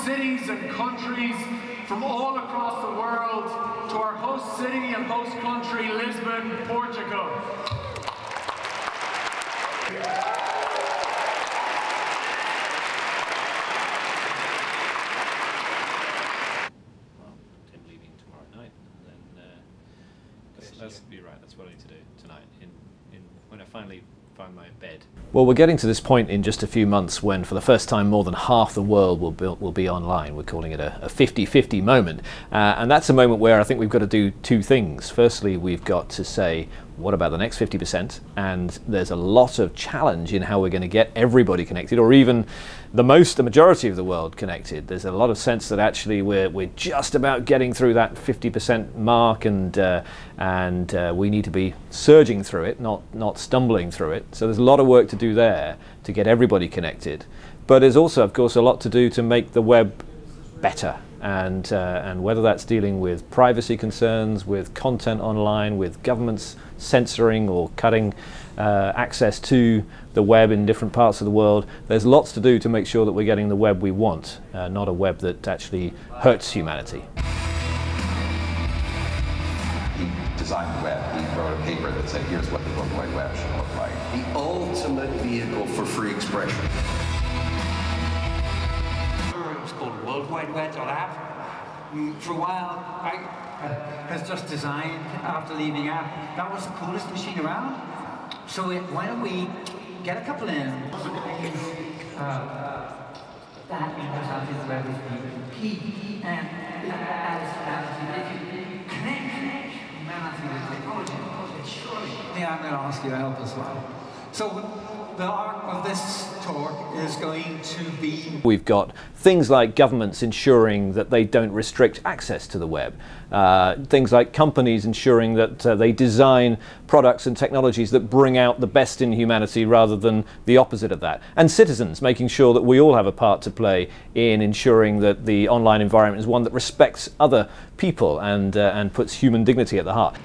cities and countries from all across the world to our host city and host country, Lisbon, Portugal. Tim leaving tomorrow night, and then that's be right. That's what I need to do tonight. When I finally find my bed. Well, we're getting to this point in just a few months when, for the first time, more than half the world will be online. We're calling it a 50-50 moment, and that's a moment where I think we've got to do two things. Firstly, we've got to say, what about the next 50%? And there's a lot of challenge in how we're going to get everybody connected, or even the majority of the world connected. There's a lot of sense that actually we're just about getting through that 50% mark, and we need to be surging through it, not stumbling through it. So there's a lot of work to do there to get everybody connected. But there's also, of course, a lot to do to make the web better. And whether that's dealing with privacy concerns, with content online, with governments censoring or cutting access to the web in different parts of the world, there's lots to do to make sure that we're getting the web we want, not a web that actually hurts humanity. He designed the web. He wrote a paper that said, here's what the World Wide Web should look like. The ultimate vehicle for free expression. It was called World Wide Web.app. For a while, I has just designed, after leaving app, that was the coolest machine around. So why don't we get a couple in? That universality of the web is key. And if you connect humanity with technology, surely. Yeah, I'm going to ask you to help as well. So the arc of this talk is going to be... We've got things like governments ensuring that they don't restrict access to the web. Things like companies ensuring that they design products and technologies that bring out the best in humanity rather than the opposite of that. And citizens making sure that we all have a part to play in ensuring that the online environment is one that respects other people and puts human dignity at the heart.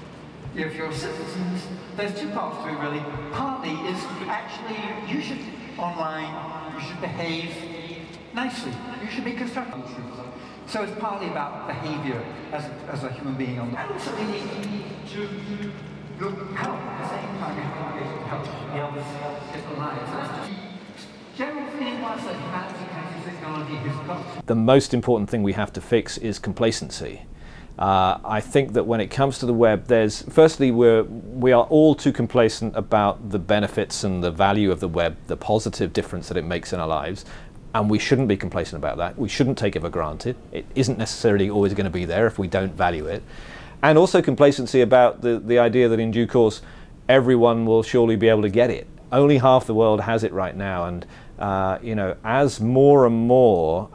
If you're citizens, there's two parts to it really. Partly is actually you should online, you should behave nicely, you should be constructive. So it's partly about behavior as a human being. And also we need to help at the same time help the others get the lives. That's just general thing was that humanity and technology has got. The most important thing we have to fix is complacency. I think that when it comes to the web, firstly, we are all too complacent about the benefits and the value of the web, the positive difference that it makes in our lives, and we shouldn't be complacent about that. We shouldn't take it for granted. It isn't necessarily always going to be there if we don't value it. And also complacency about the idea that in due course, everyone will surely be able to get it. Only half the world has it right now, and you know, as more and more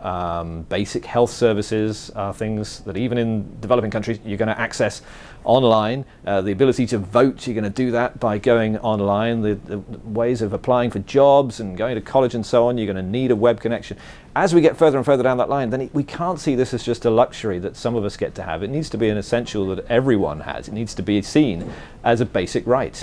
basic health services are things that even in developing countries you're going to access online, the ability to vote, you're going to do that by going online, the ways of applying for jobs and going to college and so on, you're going to need a web connection. As we get further and further down that line, then we can't see this as just a luxury that some of us get to have. It needs to be an essential that everyone has. It needs to be seen as a basic right.